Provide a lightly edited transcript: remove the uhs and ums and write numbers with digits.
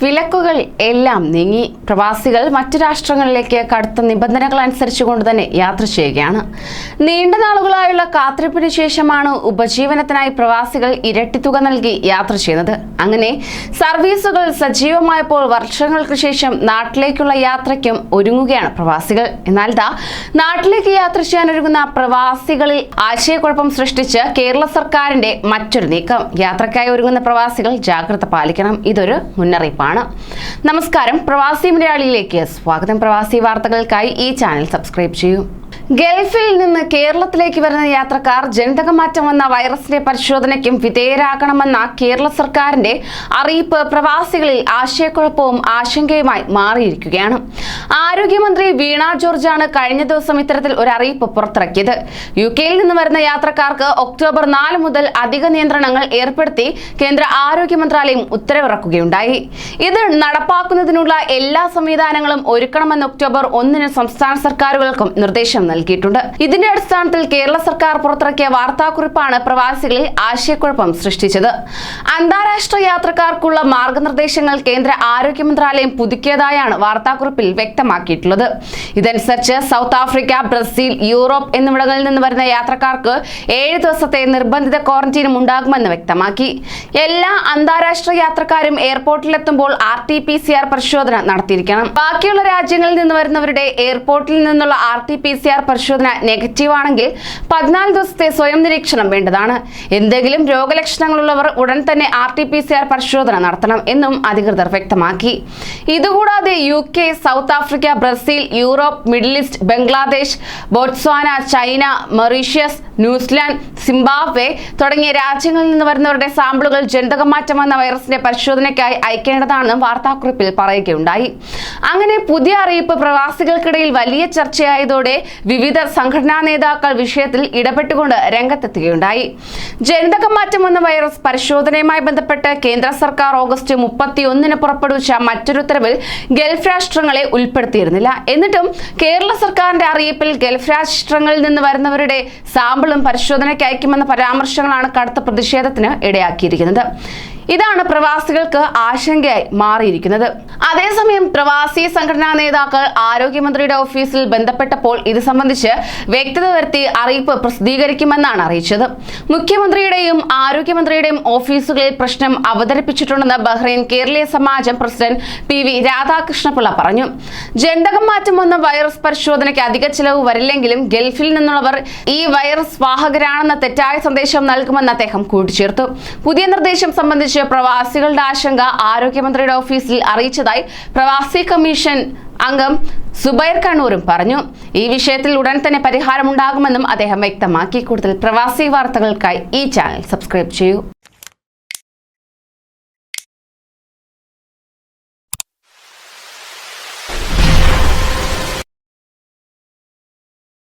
വിലക്കുകൾ എല്ലാം നീങ്ങി പ്രവാസികൾ മറ്റു രാഷ്ട്രങ്ങളിലേക്ക് കടുത്ത നിബന്ധനകൾ അനുസരിച്ചുകൊണ്ട് തന്നെ യാത്ര ചെയ്യുകയാണ്. നീണ്ട നാളുകളായുള്ള കാത്തിരിപ്പിന് ശേഷമാണ് ഉപജീവനത്തിനായി പ്രവാസികൾ ഇരട്ടി തുക നൽകി യാത്ര ചെയ്യുന്നത്. അങ്ങനെ സർവീസുകൾ സജീവമായപ്പോൾ വർഷങ്ങൾക്ക് ശേഷം നാട്ടിലേക്കുള്ള യാത്രയ്ക്കും ഒരുങ്ങുകയാണ് പ്രവാസികൾ. എന്നാൽ നാട്ടിലേക്ക് യാത്ര ചെയ്യാനൊരുങ്ങുന്ന പ്രവാസികളിൽ ആശയക്കുഴപ്പം സൃഷ്ടിച്ച് കേരള സർക്കാരിന്റെ മറ്റൊരു നീക്കം. യാത്രക്കായി ഒരുങ്ങുന്ന പ്രവാസികൾ ജാഗ്രത പാലിക്കണം. ഇതൊരു മുന്നറിയിപ്പാണ്. നമസ്കാരം, പ്രവാസി മലയാളിയിലേക്ക് സ്വാഗതം. പ്രവാസി വാർത്തകൾക്കായി ഈ ചാനൽ സബ്സ്ക്രൈബ് ചെയ്യൂ. ഗൾഫിൽ നിന്ന് കേരളത്തിലേക്ക് വരുന്ന യാത്രക്കാർ ജനിതകമാറ്റം വന്ന വൈറസിന്റെ പരിശോധനയ്ക്കും വിധേയരാകണമെന്ന കേരള സർക്കാരിന്റെ അറിയിപ്പ് പ്രവാസികളിൽ ആശയക്കുഴപ്പവും ആശങ്കയുമായി മാറിയിരിക്കുകയാണ്. ആരോഗ്യമന്ത്രി വീണ ജോർജാണ് കഴിഞ്ഞ ദിവസം ഇത്തരത്തിൽ ഒരു അറിയിപ്പ് പുറത്തിറക്കിയത്. UK-യിൽ നിന്ന് വരുന്ന യാത്രക്കാർക്ക് ഒക്ടോബർ 4 മുതൽ അധിക നിയന്ത്രണങ്ങൾ ഏർപ്പെടുത്തി കേന്ദ്ര ആരോഗ്യ മന്ത്രാലയം ഉത്തരവിറക്കുകയുണ്ടായി. ഇത് നടപ്പാക്കുന്നതിനുള്ള എല്ലാ സംവിധാനങ്ങളും ഒരുക്കണമെന്ന് ഒക്ടോബർ 1 സംസ്ഥാന സർക്കാരുകൾക്കും നിർദ്ദേശം നൽകിയിട്ടുണ്ട്. ഇതിന്റെ അടിസ്ഥാനത്തിൽ കേരള സർക്കാർ പുറത്തിറക്കിയ വാർത്താക്കുറിപ്പാണ് പ്രവാസികളിൽ ആശയക്കുഴപ്പം സൃഷ്ടിച്ചത്. അന്താരാഷ്ട്ര യാത്രക്കാർക്കുള്ള മാർഗനിർദ്ദേശങ്ങൾ കേന്ദ്ര ആരോഗ്യ മന്ത്രാലയം പുതുക്കിയതായാണ് വാർത്താക്കുറിപ്പിൽ വ്യക്തമാക്കിയിട്ടുള്ളത്. ഇതനുസരിച്ച് സൗത്ത് ആഫ്രിക്ക, ബ്രസീൽ, യൂറോപ്പ് എന്നിവിടങ്ങളിൽ നിന്ന് വരുന്ന യാത്രക്കാർക്ക് 7 ദിവസത്തെ നിർബന്ധിത ക്വാറന്റീനും ഉണ്ടാകുമെന്ന് വ്യക്തമാക്കി. എല്ലാ അന്താരാഷ്ട്ര യാത്രക്കാരും എയർപോർട്ടിലെത്തുമ്പോൾ RT-PCR പരിശോധന നടത്തിയിരിക്കണം. ബാക്കിയുള്ള രാജ്യങ്ങളിൽ നിന്ന് വരുന്നവരുടെ എയർപോർട്ടിൽ നിന്നുള്ള RT-PCR പരിശോധന നെഗറ്റീവ് ആണെങ്കിൽ 14 ദിവസത്തെ സ്വയം നിരീക്ഷണം വേണ്ടതാണ്. എന്തെങ്കിലും രോഗലക്ഷണങ്ങളുള്ളവർ ഉടൻ തന്നെ RT-PCR പരിശോധന നടത്തണം എന്നും അധികൃതർ വ്യക്തമാക്കി. ഇതുകൂടാതെ UK, south Africa, Brazil, Europe, middle east, Bangladesh, Botswana, China, Mauritius, New Zealand, Zimbabwe തുടങ്ങിയ രാജ്യങ്ങളിൽ നിന്ന് വരുന്നവരുടെ സാമ്പിളുകൾ ജനിതകമാറ്റം വന്ന വൈറസിന്റെ പരിശോധനയ്ക്കായി അയക്കേണ്ടതാണെന്നും വാർത്താക്കുറിപ്പിൽ പറയുകയുണ്ടായി. അങ്ങനെ പുതിയ അറിയിപ്പ് പ്രവാസികൾക്കിടയിൽ വലിയ ചർച്ചയായതോടെ വിവിധ സംഘടനാ നേതാക്കൾ വിഷയത്തിൽ ഇടപെട്ടുകൊണ്ട് രംഗത്തെത്തുകയുണ്ടായി. ജനിതകമാറ്റം വന്ന വൈറസ് പരിശോധനയുമായി ബന്ധപ്പെട്ട് കേന്ദ്ര സർക്കാർ ഓഗസ്റ്റ് 31 പുറപ്പെടുവിച്ച മറ്റൊരു ഉത്തരവിൽ ഗൾഫ് രാഷ്ട്രങ്ങളെ ഉൾപ്പെടുത്തിയിരുന്നില്ല. എന്നിട്ടും കേരള സർക്കാരിന്റെ അറിയിപ്പിൽ ഗൾഫ് രാഷ്ട്രങ്ങളിൽ നിന്ന് വരുന്നവരുടെ സാമ്പിളും പരിശോധനയ്ക്ക് അയക്കുമെന്ന പരാമർശങ്ങളാണ് കടുത്ത പ്രതിഷേധത്തിന് ഇടയാക്കിയിരിക്കുന്നത്. ഇതാണ് പ്രവാസികൾക്ക് ആശങ്കയായി മാറിയിരിക്കുന്നത്. അതേസമയം പ്രവാസി സംഘടനാ നേതാക്കൾ ആരോഗ്യമന്ത്രിയുടെ ഓഫീസിൽ ബന്ധപ്പെട്ടപ്പോൾ ഇത് സംബന്ധിച്ച് വ്യക്തത വരുത്തി അറിയിപ്പ് പ്രസിദ്ധീകരിക്കുമെന്നാണ് അറിയിച്ചത്. മുഖ്യമന്ത്രിയുടെയും ആരോഗ്യമന്ത്രിയുടെയും ഓഫീസുകളിൽ പ്രശ്നം അവതരിപ്പിച്ചിട്ടുണ്ടെന്ന് ബഹ്റൈൻ കേരളീയ സമാജം പ്രസിഡന്റ് PV രാധാകൃഷ്ണപിള്ള പറഞ്ഞു. ജനിതകം മാറ്റം വന്ന വൈറസ് പരിശോധനയ്ക്ക് അധിക ചിലവ് വരില്ലെങ്കിലും ഗൾഫിൽ നിന്നുള്ളവർ ഈ വൈറസ് വാഹകരാണെന്ന തെറ്റായ സന്ദേശം നൽകുമെന്ന് അദ്ദേഹം കൂട്ടിച്ചേർത്തു. പുതിയ നിർദ്ദേശം സംബന്ധിച്ച് പ്രവാസികളുടെ ആശങ്ക ആരോഗ്യമന്ത്രിയുടെ ഓഫീസിൽ അറിയിച്ചതായി പ്രവാസി കമ്മീഷൻ അംഗം സുബൈർ കണ്ണൂരും പറഞ്ഞു. ഈ വിഷയത്തിൽ ഉടൻ തന്നെ പരിഹാരമുണ്ടാകുമെന്നും അദ്ദേഹം വ്യക്തമാക്കി. കൂടുതൽ പ്രവാസി വാർത്തകൾക്കായി ഈ ചാനൽ സബ്സ്ക്രൈബ് ചെയ്യൂ.